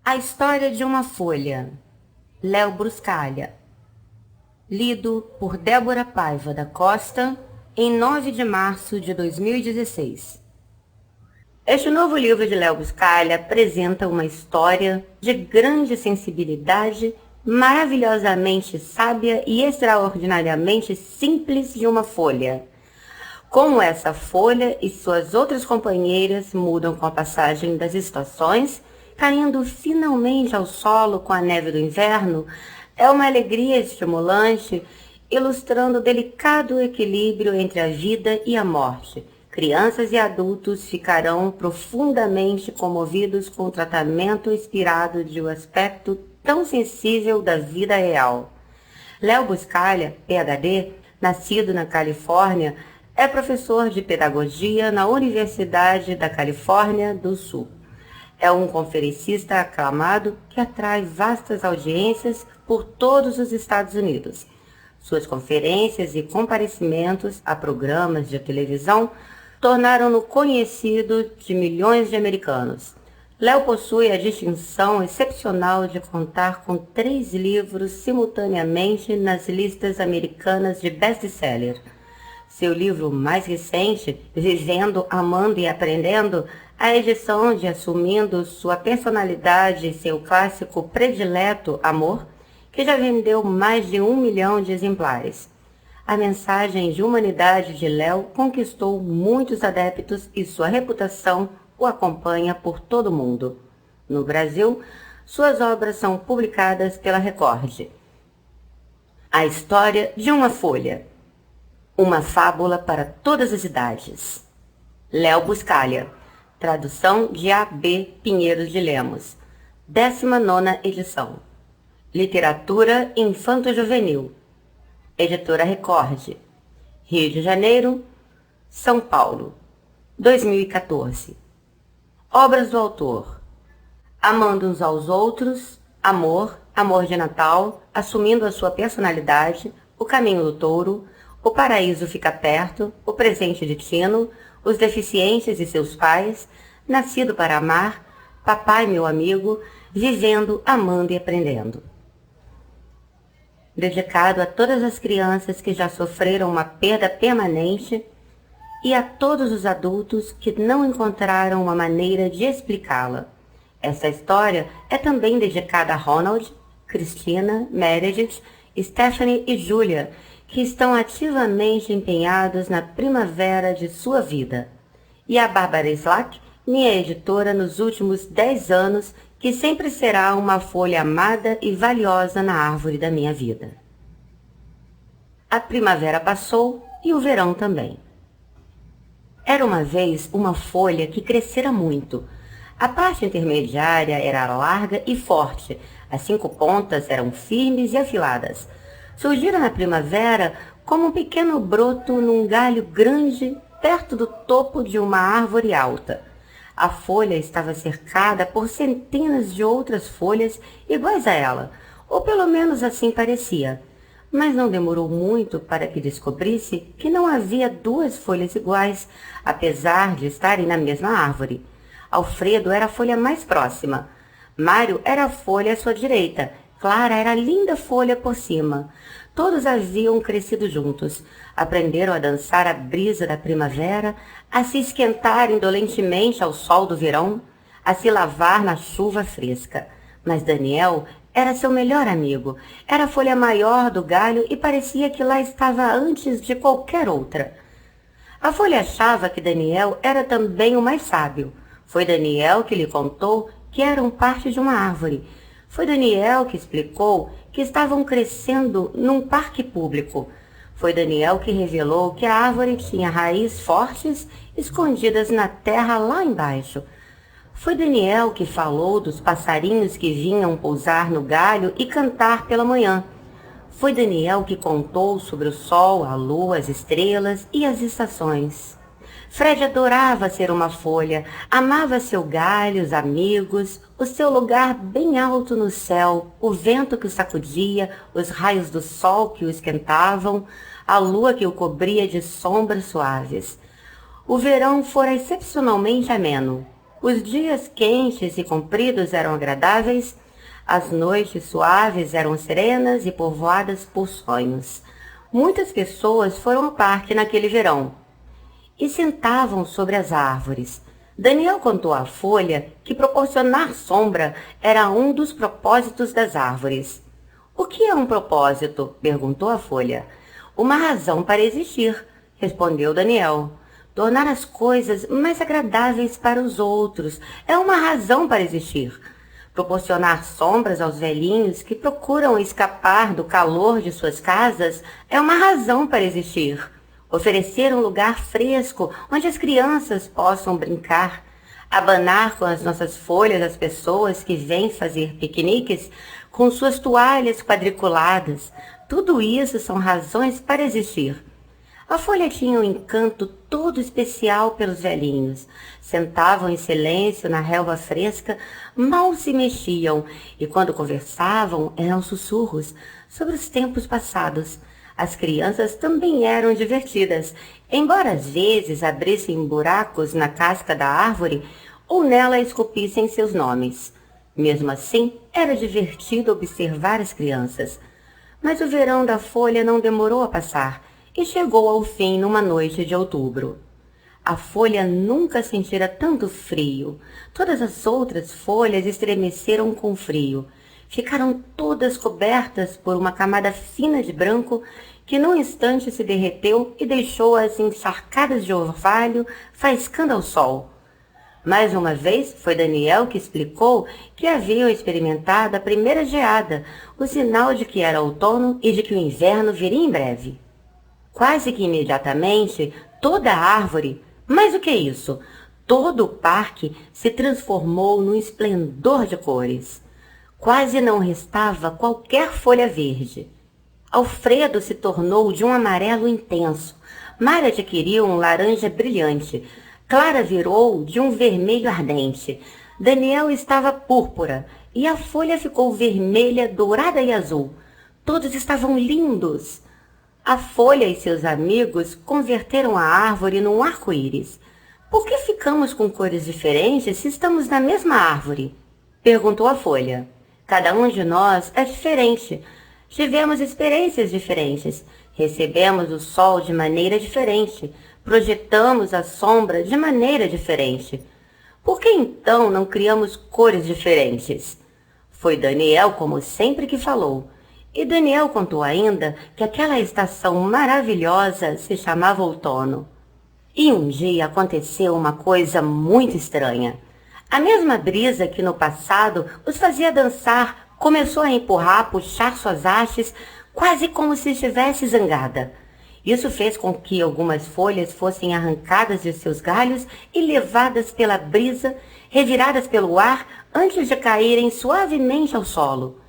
A História de uma Folha, Léo Bruscalha. Lido por Débora Paiva da Costa, em 9 de março de 2016. Este novo livro de Léo Bruscalha apresenta uma história de grande sensibilidade, maravilhosamente sábia e extraordinariamente simples de uma folha. Como essa folha e suas outras companheiras mudam com a passagem das estações, caindo finalmente ao solo com a neve do inverno, é uma alegria estimulante, ilustrando o delicado equilíbrio entre a vida e a morte. Crianças e adultos ficarão profundamente comovidos com o tratamento inspirado de um aspecto tão sensível da vida real. Léo Bruscalha, PhD, nascido na Califórnia, é professor de pedagogia na Universidade da Califórnia do Sul. É um conferencista aclamado que atrai vastas audiências por todos os Estados Unidos. Suas conferências e comparecimentos a programas de televisão tornaram-no conhecido de milhões de americanos. Léo possui a distinção excepcional de contar com 3 livros simultaneamente nas listas americanas de best-seller. Seu livro mais recente, Vivendo, Amando e Aprendendo, a edição de Assumindo Sua Personalidade e seu clássico predileto, Amor, que já vendeu mais de 1 milhão de exemplares. A mensagem de humanidade de Léo conquistou muitos adeptos e sua reputação o acompanha por todo o mundo. No Brasil, suas obras são publicadas pela Record. A História de uma Folha. Uma fábula para todas as idades. Léo Bruscalha. Tradução de A.B. Pinheiros de Lemos. 19ª edição. Literatura Infanto-Juvenil. Editora Record. Rio de Janeiro, São Paulo. 2014. Obras do autor. Amando uns aos outros, Amor, Amor de Natal, Assumindo a Sua Personalidade, O Caminho do Touro, O Paraíso Fica Perto, O Presente de Tino, Os Deficientes e Seus Pais, Nascido para Amar, Papai Meu Amigo, Vivendo, Amando e Aprendendo. Dedicado a todas as crianças que já sofreram uma perda permanente e a todos os adultos que não encontraram uma maneira de explicá-la. Essa história é também dedicada a Ronald, Cristina, Meredith, Stephanie e Julia, que estão ativamente empenhados na primavera de sua vida. E a Bárbara Slack, minha editora nos últimos 10 anos, que sempre será uma folha amada e valiosa na árvore da minha vida. A primavera passou e o verão também. Era uma vez uma folha que crescera muito. A parte intermediária era larga e forte, as 5 pontas eram firmes e afiladas. Surgira na primavera como um pequeno broto num galho grande perto do topo de uma árvore alta. A folha estava cercada por centenas de outras folhas iguais a ela, ou pelo menos assim parecia. Mas não demorou muito para que descobrisse que não havia 2 folhas iguais, apesar de estarem na mesma árvore. Alfredo era a folha mais próxima. Mário era a folha à sua direita. Clara era a linda folha por cima. Todos haviam crescido juntos. Aprenderam a dançar a brisa da primavera, a se esquentar indolentemente ao sol do verão, a se lavar na chuva fresca. Mas Daniel era seu melhor amigo. Era a folha maior do galho e parecia que lá estava antes de qualquer outra. A folha achava que Daniel era também o mais sábio. Foi Daniel que lhe contou que eram parte de uma árvore. Foi Daniel que explicou que estavam crescendo num parque público. Foi Daniel que revelou que a árvore tinha raízes fortes escondidas na terra lá embaixo. Foi Daniel que falou dos passarinhos que vinham pousar no galho e cantar pela manhã. Foi Daniel que contou sobre o sol, a lua, as estrelas e as estações. Fred adorava ser uma folha, amava seu galho, os amigos, o seu lugar bem alto no céu, o vento que o sacudia, os raios do sol que o esquentavam, a lua que o cobria de sombras suaves. O verão fora excepcionalmente ameno. Os dias quentes e compridos eram agradáveis, as noites suaves eram serenas e povoadas por sonhos. Muitas pessoas foram ao parque naquele verão e sentavam sobre as árvores. Daniel contou à Folha que proporcionar sombra era um dos propósitos das árvores. O que é um propósito? Perguntou a Folha. Uma razão para existir, respondeu Daniel. Tornar as coisas mais agradáveis para os outros é uma razão para existir. Proporcionar sombras aos velhinhos que procuram escapar do calor de suas casas é uma razão para existir. Oferecer um lugar fresco onde as crianças possam brincar. Abanar com as nossas folhas as pessoas que vêm fazer piqueniques com suas toalhas quadriculadas. Tudo isso são razões para existir. A Folha tinha um encanto todo especial pelos velhinhos. Sentavam em silêncio na relva fresca, mal se mexiam, e quando conversavam eram sussurros sobre os tempos passados. As crianças também eram divertidas, embora às vezes abrissem buracos na casca da árvore ou nela esculpissem seus nomes. Mesmo assim, era divertido observar as crianças. Mas o verão da Folha não demorou a passar e chegou ao fim numa noite de outubro. A Folha nunca sentira tanto frio. Todas as outras folhas estremeceram com frio. Ficaram todas cobertas por uma camada fina de branco que num instante se derreteu e deixou-as encharcadas de orvalho, faiscando ao sol. Mais uma vez, foi Daniel que explicou que haviam experimentado a primeira geada, o sinal de que era outono e de que o inverno viria em breve. Quase que imediatamente, toda a árvore, mais do que isso, todo o parque se transformou num esplendor de cores. Quase não restava qualquer folha verde. Alfredo se tornou de um amarelo intenso, Mara adquiriu um laranja brilhante, Clara virou de um vermelho ardente, Daniel estava púrpura e a folha ficou vermelha, dourada e azul. Todos estavam lindos. A Folha e seus amigos converteram a árvore num arco-íris. Por que ficamos com cores diferentes se estamos na mesma árvore? Perguntou a Folha. Cada um de nós é diferente. Tivemos experiências diferentes. Recebemos o sol de maneira diferente. Projetamos a sombra de maneira diferente. Por que então não criamos cores diferentes? Foi Daniel, como sempre, que falou. E Daniel contou ainda que aquela estação maravilhosa se chamava outono. E um dia aconteceu uma coisa muito estranha. A mesma brisa que no passado os fazia dançar começou a empurrar, puxar suas hastes, quase como se estivesse zangada. Isso fez com que algumas folhas fossem arrancadas de seus galhos e levadas pela brisa, reviradas pelo ar, antes de caírem suavemente ao solo.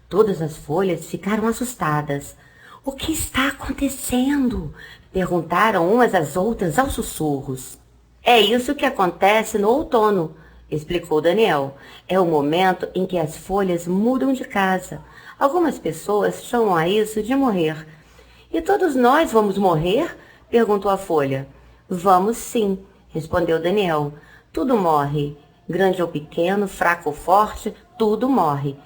Todas as folhas ficaram assustadas. — O que está acontecendo? Perguntaram umas às outras aos sussurros. — É isso que acontece no outono, explicou Daniel. É o momento em que as folhas mudam de casa. Algumas pessoas chamam a isso de morrer. — E todos nós vamos morrer? Perguntou a Folha. — Vamos sim, respondeu Daniel. Tudo morre. Grande ou pequeno, fraco ou forte, tudo morre.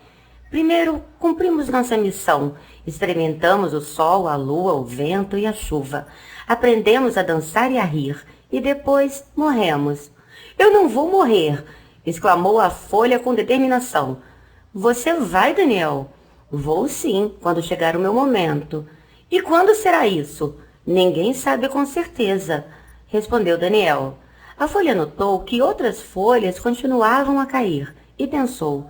Primeiro, cumprimos nossa missão. Experimentamos o sol, a lua, o vento e a chuva. Aprendemos a dançar e a rir. E depois morremos. — Eu não vou morrer! Exclamou a Folha com determinação. — Você vai, Daniel? — Vou sim, quando chegar o meu momento. — E quando será isso? — Ninguém sabe com certeza, respondeu Daniel. A Folha notou que outras folhas continuavam a cair e pensou: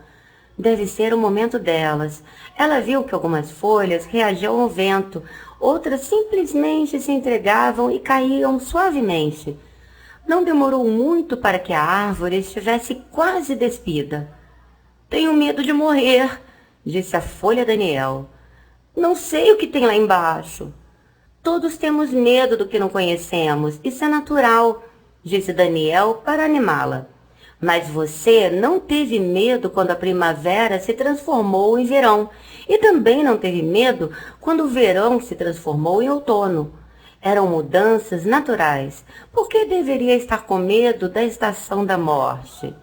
deve ser o momento delas. Ela viu que algumas folhas reagiam ao vento, outras simplesmente se entregavam e caíam suavemente. Não demorou muito para que a árvore estivesse quase despida. — Tenho medo de morrer, disse a Folha a Daniel. — Não sei o que tem lá embaixo. — Todos temos medo do que não conhecemos. Isso é natural, disse Daniel para animá-la. Mas você não teve medo quando a primavera se transformou em verão. E também não teve medo quando o verão se transformou em outono. Eram mudanças naturais. Por que deveria estar com medo da estação da morte?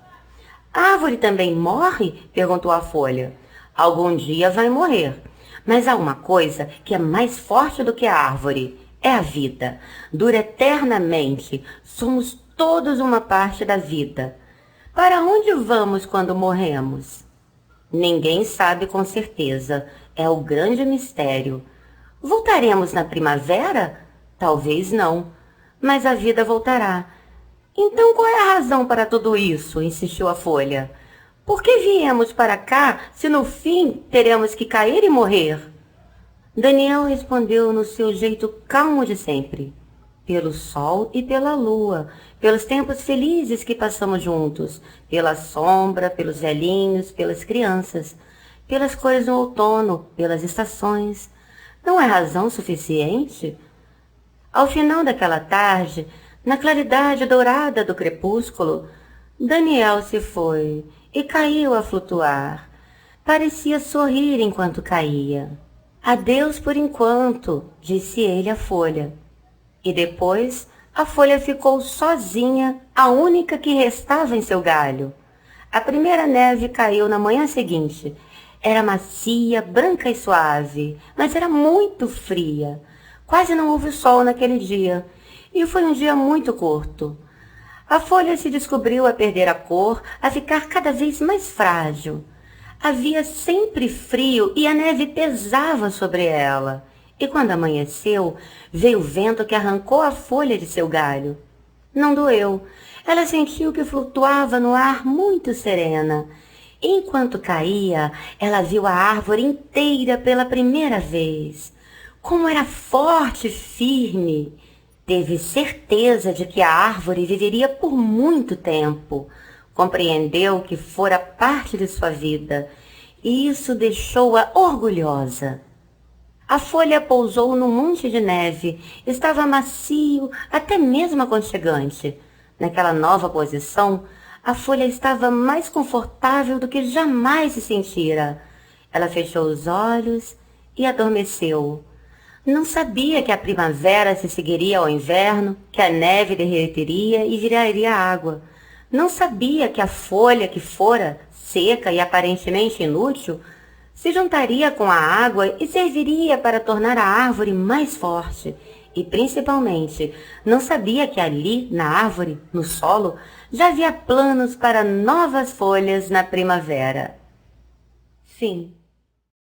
A árvore também morre? Perguntou a folha. Algum dia vai morrer. Mas há uma coisa que é mais forte do que a árvore. É a vida. Dura eternamente. Somos todos uma parte da vida. Para onde vamos quando morremos? Ninguém sabe com certeza. É o grande mistério. Voltaremos na primavera? Talvez não. Mas a vida voltará. Então qual é a razão para tudo isso? Insistiu a folha. Por que viemos para cá se no fim teremos que cair e morrer? Daniel respondeu no seu jeito calmo de sempre. Pelo sol e pela lua, pelos tempos felizes que passamos juntos, pela sombra, pelos velhinhos, pelas crianças, pelas cores no outono, pelas estações. Não é razão suficiente? Ao final daquela tarde, na claridade dourada do crepúsculo, Daniel se foi e caiu a flutuar. Parecia sorrir enquanto caía. Adeus por enquanto, disse ele à folha. E depois a folha ficou sozinha, a única que restava em seu galho. A primeira neve caiu na manhã seguinte. Era macia, branca e suave, mas era muito fria. Quase não houve sol naquele dia, e foi um dia muito curto. A folha se descobriu a perder a cor, a ficar cada vez mais frágil. Havia sempre frio e a neve pesava sobre ela. E quando amanheceu, veio o vento que arrancou a folha de seu galho. Não doeu. Ela sentiu que flutuava no ar muito serena. Enquanto caía, ela viu a árvore inteira pela primeira vez. Como era forte e firme! Teve certeza de que a árvore viveria por muito tempo. Compreendeu que fora parte de sua vida, e isso deixou-a orgulhosa. A folha pousou no monte de neve. Estava macio, até mesmo aconchegante. Naquela nova posição, a folha estava mais confortável do que jamais se sentira. Ela fechou os olhos e adormeceu. Não sabia que a primavera se seguiria ao inverno, que a neve derreteria e viraria água. Não sabia que a folha que fora seca e aparentemente inútil se juntaria com a água e serviria para tornar a árvore mais forte. E, principalmente, não sabia que ali, na árvore, no solo, já havia planos para novas folhas na primavera. Fim.